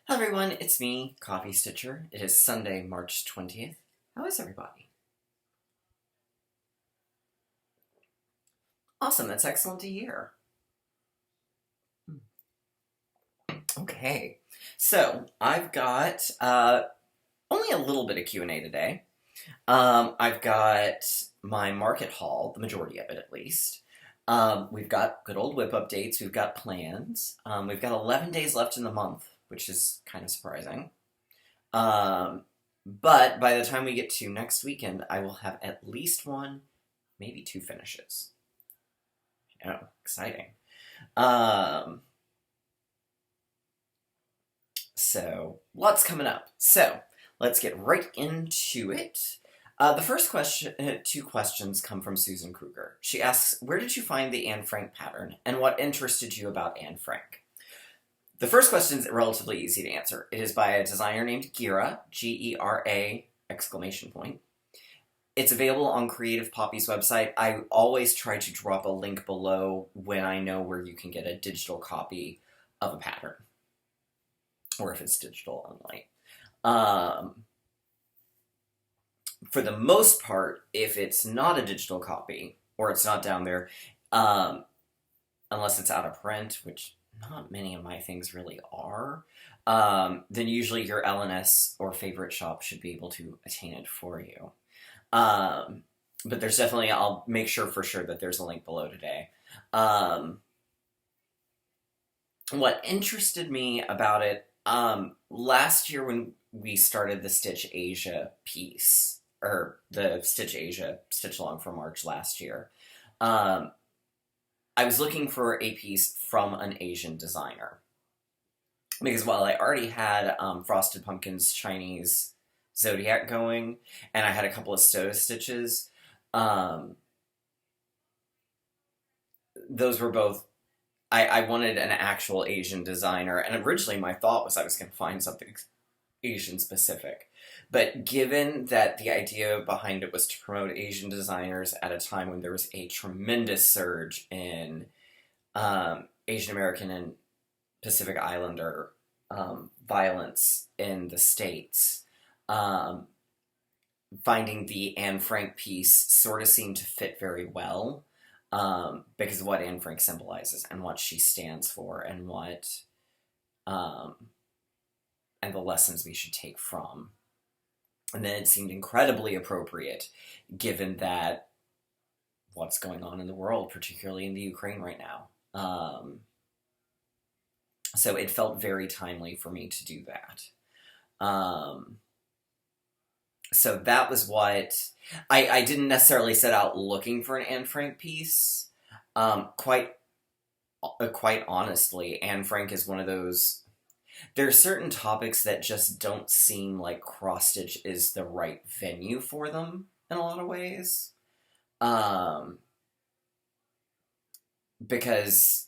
Hello everyone, it's me, Coffee Stitcher. It is Sunday, March 20th. How is everybody? Awesome, that's excellent to hear. Okay, so I've got only a little bit of Q&A today. I've got my market haul, the majority of it at least. We've got good old whip updates, we've got plans. We've got 11 days left in the month, which is kind of surprising. But by the time we get to next weekend, I will have at least one, maybe two finishes. Oh, exciting. So, lots coming up. So, let's get right into it. The first question, two questions come from Susan Kruger. She asks, where did you find the Anne Frank pattern, and what interested you about Anne Frank? The first question is relatively easy to answer. It is by a designer named Gera, Gera, exclamation point. It's available on Creative Poppy's website. I always try to drop a link below when I know where you can get a digital copy of a pattern. Or if it's digital only. For the most part, if it's not a digital copy, or it's not down there, unless it's out of print, which not many of my things really are, then usually your LNS or favorite shop should be able to attain it for you. But there's definitely, I'll make sure for sure that there's a link below today. What interested me about it, last year when we started the Stitch Asia piece, or the Stitch Asia Stitch Along for March last year, I was looking for a piece from an Asian designer. Because while I already had Frosted Pumpkin's Chinese Zodiac going, and I had a couple of Soda Stitches, those were both, I wanted an actual Asian designer, and originally my thought was I was going to find something Asian specific. But given that the idea behind it was to promote Asian designers at a time when there was a tremendous surge in Asian American and Pacific Islander violence in the States, finding the Anne Frank piece sort of seemed to fit very well, because of what Anne Frank symbolizes and what she stands for and what and the lessons we should take from. And then it seemed incredibly appropriate given that what's going on in the world, particularly in the Ukraine right now. So it felt very timely for me to do that. So that was what... I didn't necessarily set out looking for an Anne Frank piece. Quite honestly, Anne Frank is one of those... There are certain topics that just don't seem like cross-stitch is the right venue for them in a lot of ways. Because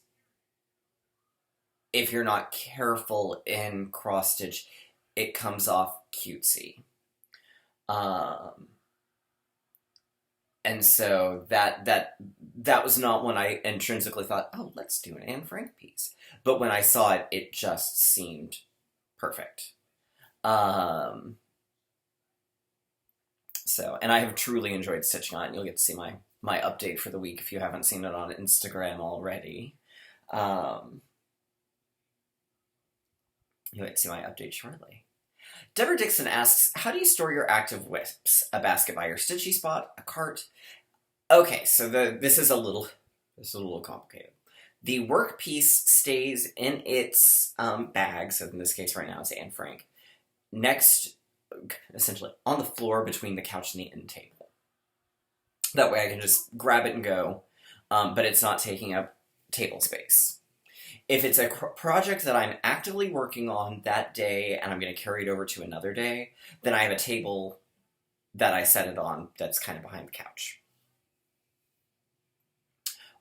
if you're not careful in cross-stitch, it comes off cutesy. And so that was not when I intrinsically thought, oh, let's do an Anne Frank piece. But when I saw it, it just seemed perfect. So, and I have truly enjoyed stitching on it. You'll get to see my update for the week if you haven't seen it on Instagram already. You'll get to see my update shortly. Deborah Dixon asks, how do you store your active whips? A basket by your Stitchy spot? A cart? Okay, so this is a little complicated. The work piece stays in its bag, so in this case right now it's Anne Frank, next, essentially, on the floor between the couch and the end table. That way I can just grab it and go, but it's not taking up table space. If it's a project that I'm actively working on that day and I'm going to carry it over to another day, then I have a table that I set it on that's kind of behind the couch.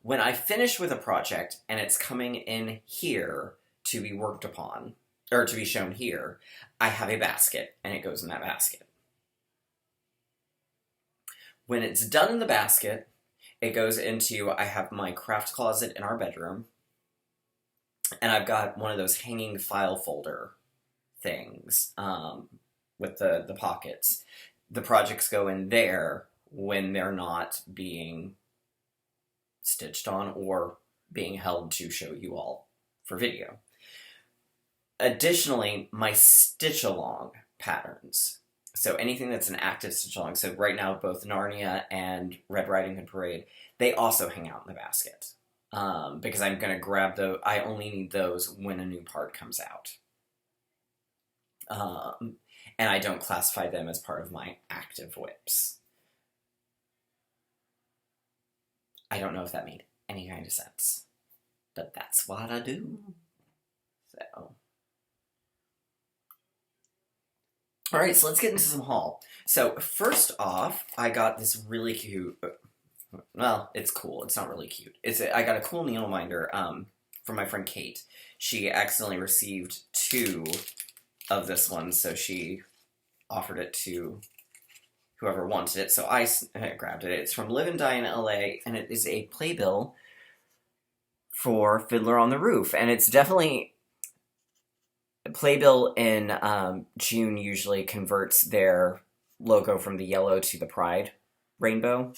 When I finish with a project and it's coming in here to be worked upon, or to be shown here, I have a basket and it goes in that basket. When it's done in the basket, it goes into, I have my craft closet in our bedroom, and I've got one of those hanging file folder things with the pockets. The projects go in there when they're not being stitched on or being held to show you all for video. Additionally, my stitch-along patterns. So anything that's an active stitch-along. So right now, both Narnia and Red Riding Hood Parade, they also hang out in the basket. Because I'm going to grab those. I only need those when a new part comes out. And I don't classify them as part of my active whips. I don't know if that made any kind of sense. But that's what I do. So. Alright, so let's get into some haul. So, first off, I got this really cute... Well, it's cool. It's not really cute. I got a cool needle minder from my friend Kate. She accidentally received 2 of this one, so she offered it to whoever wanted it. So I grabbed it. It's from Live and Die in LA, and it is a playbill for Fiddler on the Roof. And it's definitely... Playbill in June usually converts their logo from the yellow to the Pride rainbow.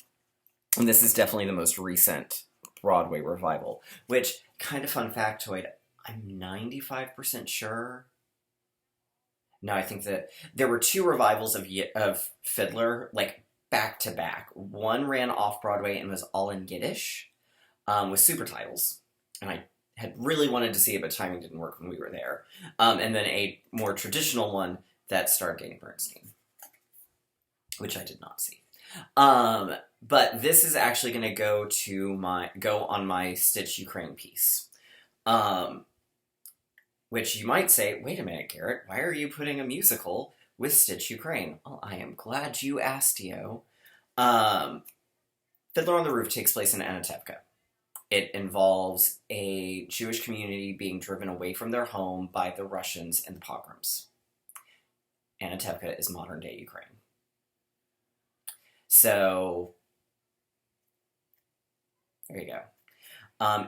And this is definitely the most recent Broadway revival. Which, kind of fun factoid, I'm 95% sure. No, I think that there were 2 revivals of Fiddler, like, back to back. One ran off Broadway and was all in Yiddish, with super titles. And I had really wanted to see it, but timing didn't work when we were there. And then a more traditional one that starred Danny Bernstein, which I did not see. But this is actually going to go on my Stitch Ukraine piece. Which you might say, wait a minute, Garrett, why are you putting a musical with Stitch Ukraine? Well, I am glad you asked, Yo. Fiddler on the Roof takes place in Anatevka. It involves a Jewish community being driven away from their home by the Russians and the pogroms. Anatevka is modern-day Ukraine. So, there you go.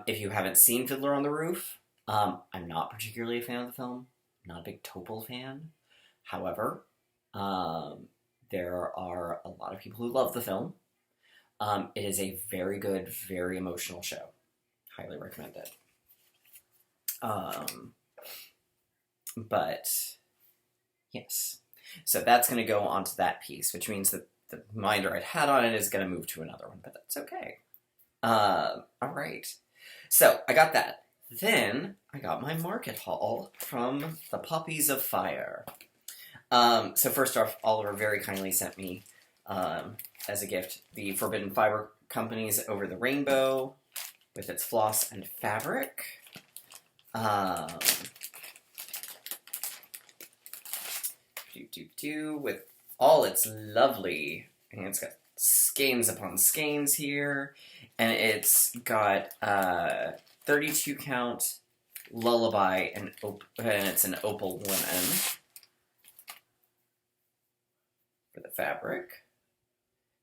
If you haven't seen Fiddler on the Roof, I'm not particularly a fan of the film. I'm not a big Topol fan. However, there are a lot of people who love the film. It is a very good, very emotional show. Highly recommend it. But, yes. So that's going to go onto that piece, which means that the reminder I'd had on it is going to move to another one, but that's okay. Alright. So, I got that. Then, I got my market haul from the Poppies of Fire. So first off, Oliver very kindly sent me as a gift, the Forbidden Fiber Company's Over the Rainbow, with its floss and fabric. With all its lovely, and it's got skeins upon skeins here, and it's got 32 count lullaby, and it's an opal linen for the fabric.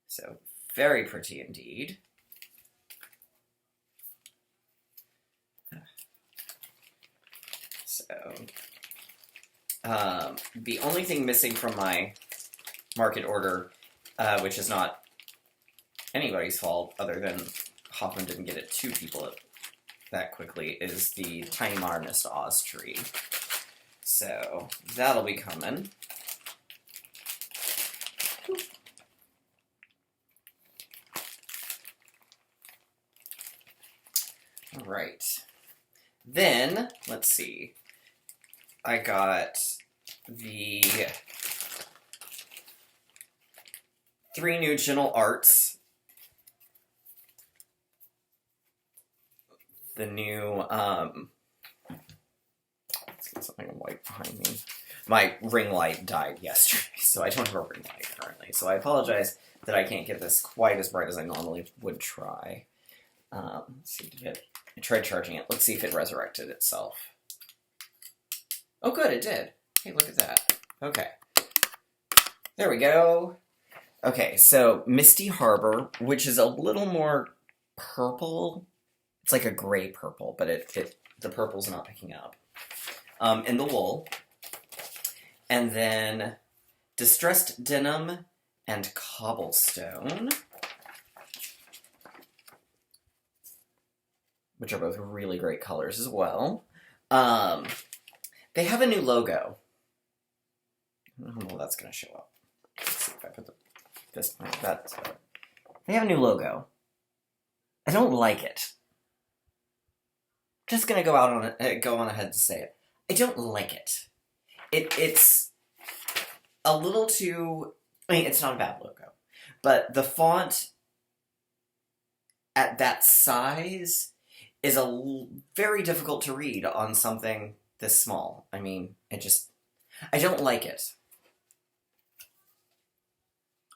So, very pretty indeed. So, the only thing missing from my market order, which is not anybody's fault other than Hoffman didn't get it to people that quickly, is the Tiny Modernist Oz tree. So, that'll be coming. Alright. Then, let's see. I got the 3 new Gentle Arts. The new, let's get something white behind me. My ring light died yesterday, so I don't have a ring light currently. So I apologize that I can't get this quite as bright as I normally would try. Let's see, I tried charging it. Let's see if it resurrected itself. Oh, good, it did. Hey, look at that. Okay. There we go. Okay, so Misty Harbor, which is a little more purple. It's like a gray purple, but the purple's not picking up. In the wool. And then Distressed Denim and Cobblestone, which are both really great colors as well. They have a new logo. I don't know how well that's going to show up. Let's see if I put this point. They have a new logo. I don't like it. Just gonna go on ahead to say it. I don't like it. It's a little too. I mean, it's not a bad logo, but the font at that size is very difficult to read on something this small. I mean, I don't like it.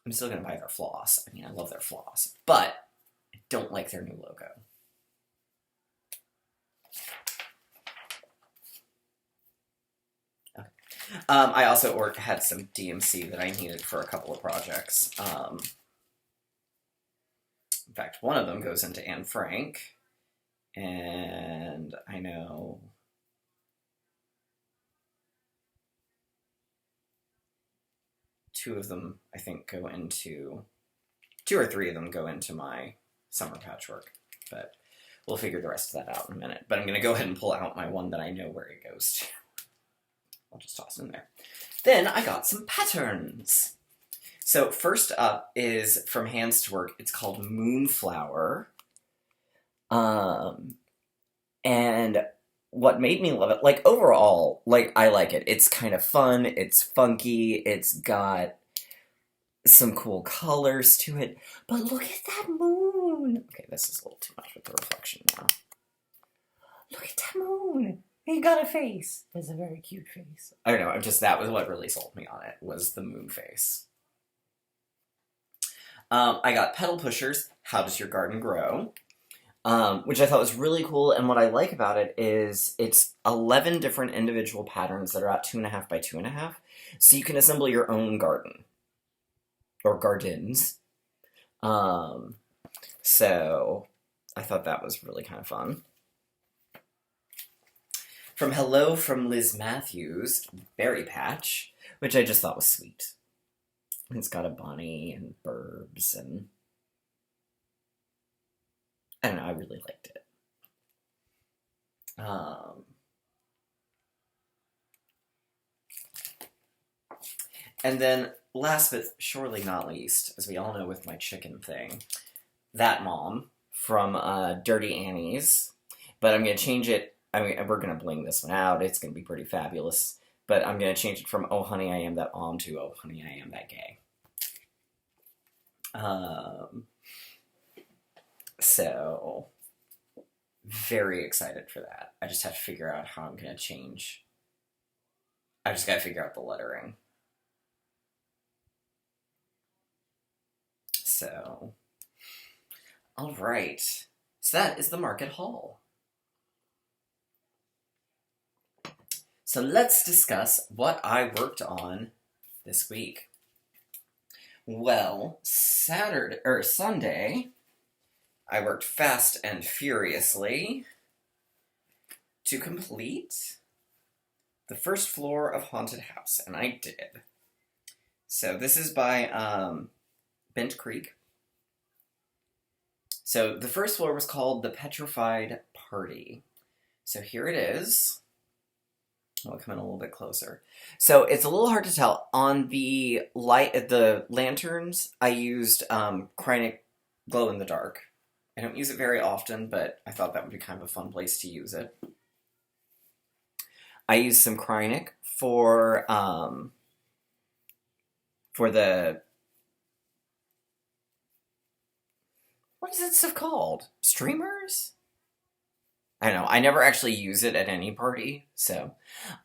I'm still gonna buy their floss. I mean, I love their floss, but I don't like their new logo. Okay. I also had some DMC that I needed for a couple of projects. In fact, one of them goes into Anne Frank, and I know two or three of them go into my summer patchwork, but we'll figure the rest of that out in a minute. But I'm going to go ahead and pull out my one that I know where it goes to. I'll just toss it in there. Then I got some patterns. So first up is from Hands to Work. It's called Moonflower. And what made me love it, like, overall, like, I like it. It's kind of fun, it's funky, it's got some cool colors to it, but look at that moon! Okay, this is a little too much with the reflection now. Look at that moon! He got a face. It's a very cute face. I don't know, that was what really sold me on it, was the moon face. I got Petal Pushers, How Does Your Garden Grow? Which I thought was really cool, and what I like about it is it's 11 different individual patterns that are about 2.5 by 2.5, so you can assemble your own garden, or gardens. So I thought that was really kind of fun. From Hello from Liz Matthews, Berry Patch, which I just thought was sweet. It's got a bunny and birds, and I don't know, I really liked it. And then, last but surely not least, as we all know with my chicken thing, That Mom from Dirty Annie's. But I'm going to change it. I mean, we're going to bling this one out. It's going to be pretty fabulous. But I'm going to change it from Oh Honey, I Am That Om to Oh Honey, I Am That Gay. So, very excited for that. I just have to figure out how I'm going to change. I just got to figure out the lettering. So, all right. So that is the market haul. So let's discuss what I worked on this week. Well, Sunday, I worked fast and furiously to complete the first floor of Haunted House, and I did. So this is by Bent Creek. So the first floor was called the Petrified Party. So here it is. I'll come in a little bit closer. So it's a little hard to tell. On the lanterns, I used Krynic Glow in the Dark. I don't use it very often, but I thought that would be kind of a fun place to use it. I used some Krynic for the... What is it stuff called? Streamers? I don't know. I never actually use it at any party, so.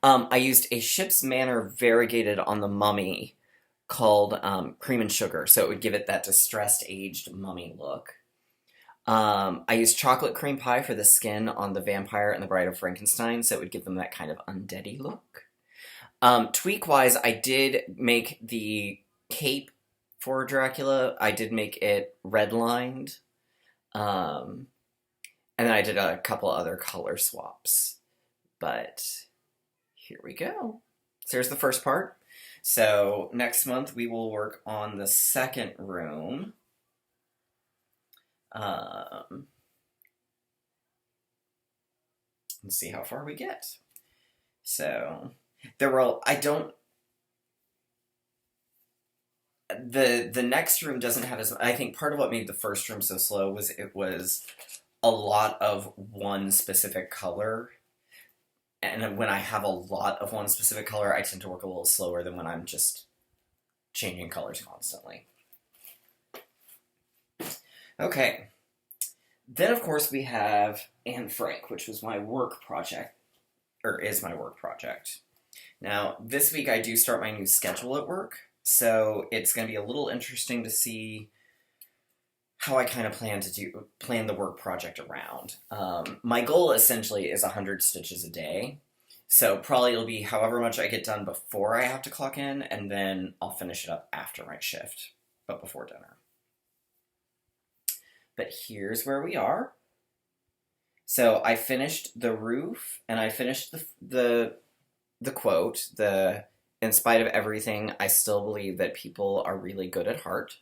I used a Ship's Manor variegated on the mummy called Cream and Sugar, so it would give it that distressed, aged mummy look. I used chocolate cream pie for the skin on the vampire and the Bride of Frankenstein, so it would give them that kind of undeady look. Tweak-wise, I did make the cape for Dracula. I did make it red-lined. And then I did a couple other color swaps. But here we go. So here's the first part. So next month we will work on the second room. And see how far we get. So there were, I don't, the next room doesn't have as, I think part of what made the first room so slow was it was a lot of one specific color. And when I have a lot of one specific color, I tend to work a little slower than when I'm just changing colors constantly. Okay. Then, of course, we have Anne Frank, which was my work project, or is my work project. Now, this week I do start my new schedule at work, so it's going to be a little interesting to see how I kind of plan the work project around. My goal essentially is 100 stitches a day, so probably it'll be however much I get done before I have to clock in, and then I'll finish it up after my shift, but before dinner. But here's where we are. So I finished the roof, and I finished the quote, in spite of everything, I still believe that people are really good at heart.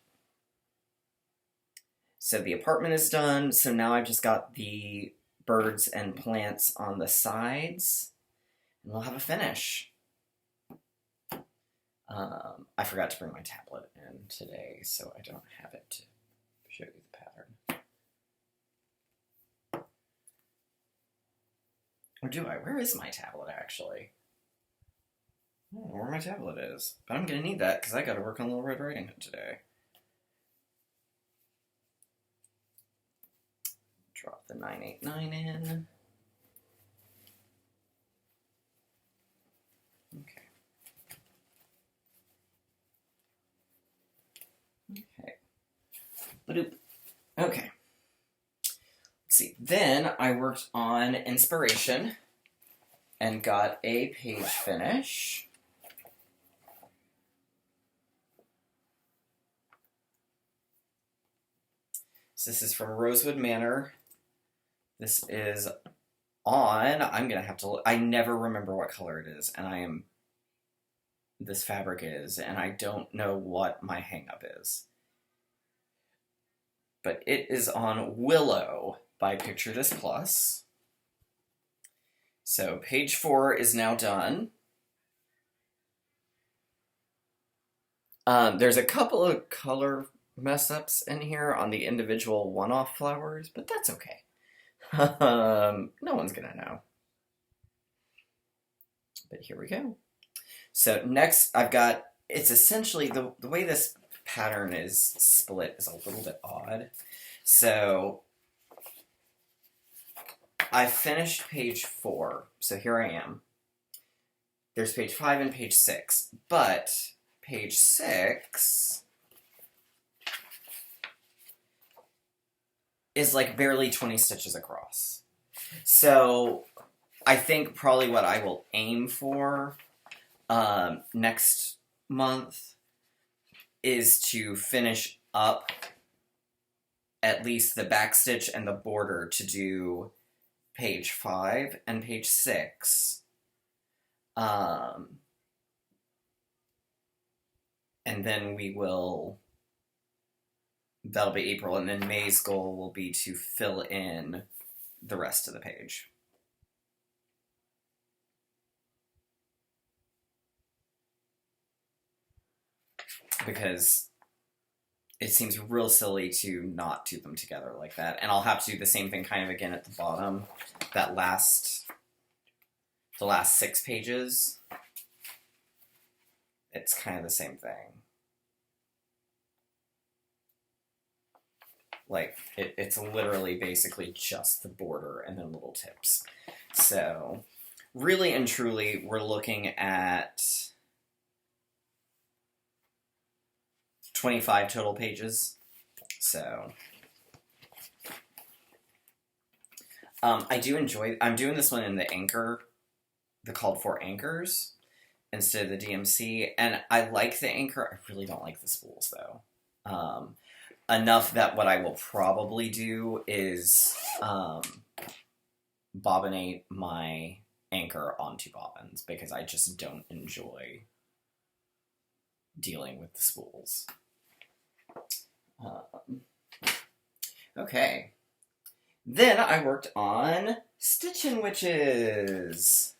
So the apartment is done, so now I've just got the birds and plants on the sides, and we'll have a finish. I forgot to bring my tablet in today, so I don't have it to show you the pattern. Or do I? Where is my tablet, actually? I don't know where my tablet is. But I'm going to need that, because I got to work on Little Red Riding Hood today. Drop the 989 in. Okay. Okay. Ba-doop. Okay. Let's see. Then I worked on Inspiration and got a page finish. So this is from Rosewood Manor. This is on, I'm going to have to, I never remember what color it is, and this fabric is, and I don't know what my hang-up is. But it is on Willow by Picture This Plus. So page 4 is now done. There's a couple of color mess-ups in here on the individual one-off flowers, but that's okay. No one's gonna know. But here we go. So next I've got, it's essentially, the way this pattern is split is a little bit odd. So I finished page 4, so here I am. There's page 5 and page 6, but page 6 is like barely 20 stitches across. So I think probably what I will aim for next month is to finish up at least the back stitch and the border to do page 5 and page 6. And then that'll be April, and then May's goal will be to fill in the rest of the page. Because it seems real silly to not do them together like that. And I'll have to do the same thing kind of again at the bottom. The last 6 pages. It's kind of the same thing. Like, it's literally basically just the border and then little tips. So, really and truly, we're looking at 25 total pages. So, I do enjoy, I'm doing this one in the called for anchors instead of the DMC, and I like the anchor. I really don't like the spools, though. Enough that what I will probably do is bobbinate my anchor onto bobbins because I just don't enjoy dealing with the spools. Okay. Then I worked on Stitchin' Witches.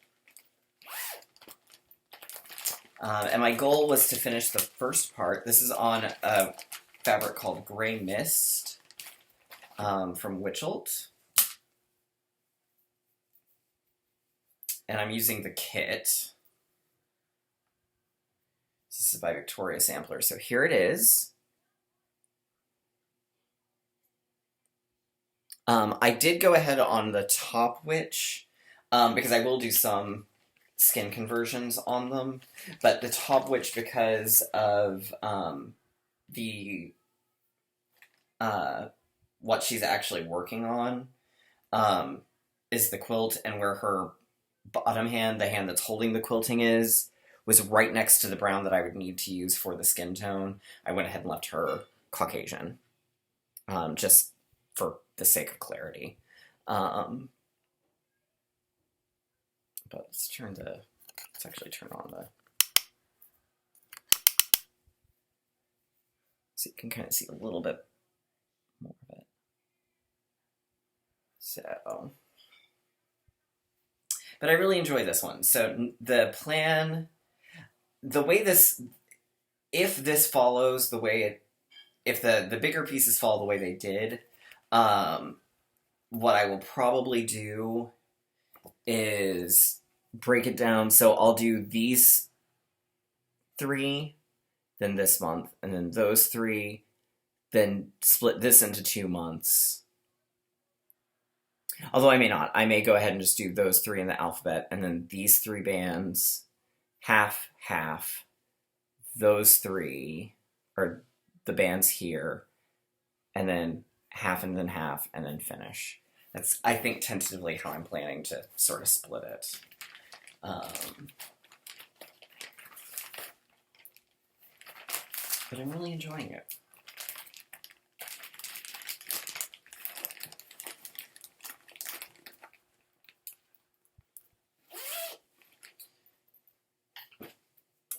And my goal was to finish the first part. This is on a fabric called Grey Mist from Witchelt. And I'm using the kit. This is by Victoria Sampler. So here it is. I did go ahead on the top witch because I will do some skin conversions on them, but the top witch, because of the what she's actually working on is the quilt, and where her bottom hand, the hand that's holding the quilting was right next to the brown that I would need to use for the skin tone. I went ahead and left her Caucasian, just for the sake of clarity. But let's actually turn on the, so you can kind of see a little bit more of it. So, but I really enjoy this one. So the plan, the way this, if this follows the way it, if the bigger pieces follow the way they did, what I will probably do is break it down. So I'll do these 3, then this month, and then those 3, then split this into 2 months. Although I may not. I may go ahead and just do those 3 in the alphabet, and then these 3 bands, half, half, those 3, or the bands here, and then half, and then finish. That's, I think, tentatively how I'm planning to sort of split it. But I'm really enjoying it.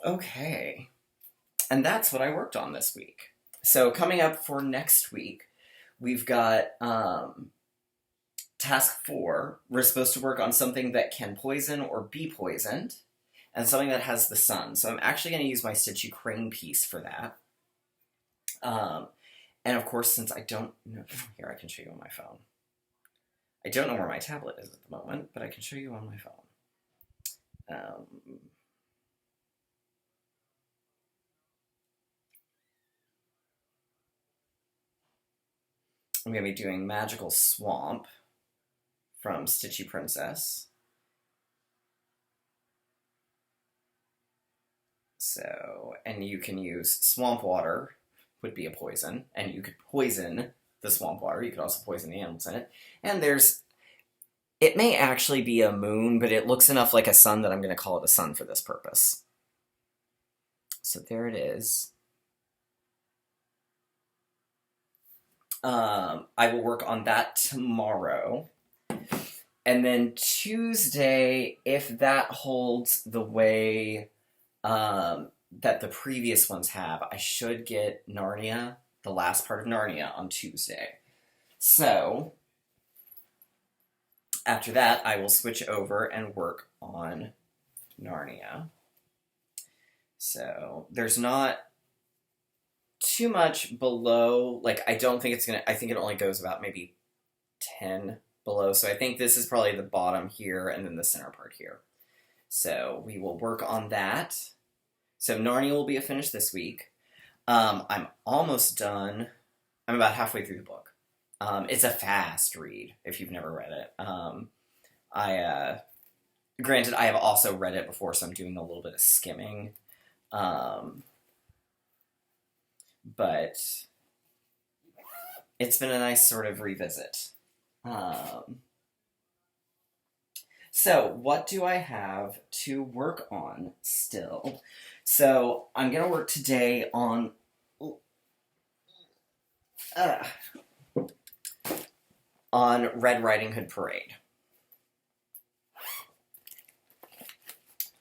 Okay. And that's what I worked on this week. So coming up for next week, we've got task 4. We're supposed to work on something that can poison or be poisoned, and something that has the sun. So I'm actually going to use my Stitchy crane piece for that. And of course, since I don't know, here I can show you on my phone. I don't know where my tablet is at the moment, but I can show you on my phone. I'm going to be doing Magical Swamp from Stitchy Princess. So, and you can use swamp water, would be a poison, and you could poison the swamp water. You could also poison the animals in it. And it may actually be a moon, but it looks enough like a sun that I'm going to call it a sun for this purpose. So there it is. I will work on that tomorrow. And then Tuesday, if that holds the way that the previous ones have, I should get Narnia, the last part of Narnia, on Tuesday. So, after that, I will switch over and work on Narnia. So, there's not too much below, like, I don't think it's gonna, I think it only goes about maybe 10 below, so I think this is probably the bottom here, and then the center part here. So, we will work on that. So, Narnia will be a finish this week. I'm almost done. I'm about halfway through the book. It's a fast read, if you've never read it. Granted, I have also read it before, so I'm doing a little bit of skimming. But it's been a nice sort of revisit. So, what do I have to work on still? So, I'm going to work today on Red Riding Hood Parade.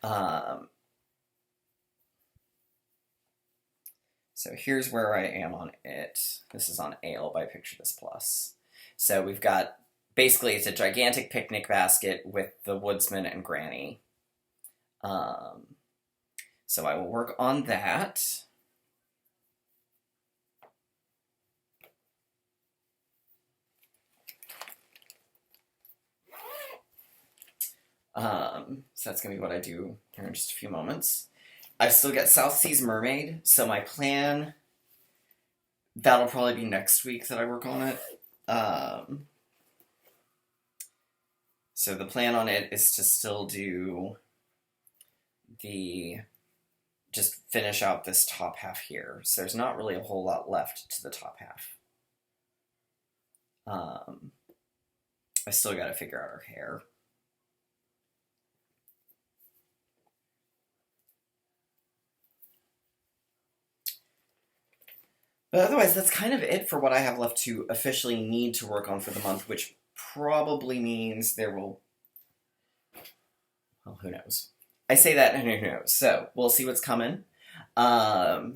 Um, so here's where I am on it. This is on Ale by Picture This Plus. So we've got, basically it's a gigantic picnic basket with the woodsman and Granny. So I will work on that. So that's going to be what I do here in just a few moments. I still get South Seas Mermaid, so my plan, that'll probably be next week that I work on it. So the plan on it is to still do just finish out this top half here. So there's not really a whole lot left to the top half. I still got to figure out her hair. But otherwise, that's kind of it for what I have left to officially need to work on for the month, which probably means there will... Well, who knows? I say that, and who knows? So, we'll see what's coming. But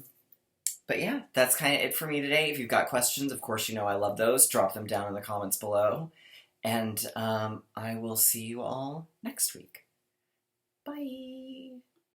yeah, that's kind of it for me today. If you've got questions, of course, you know I love those. Drop them down in the comments below. And I will see you all next week. Bye!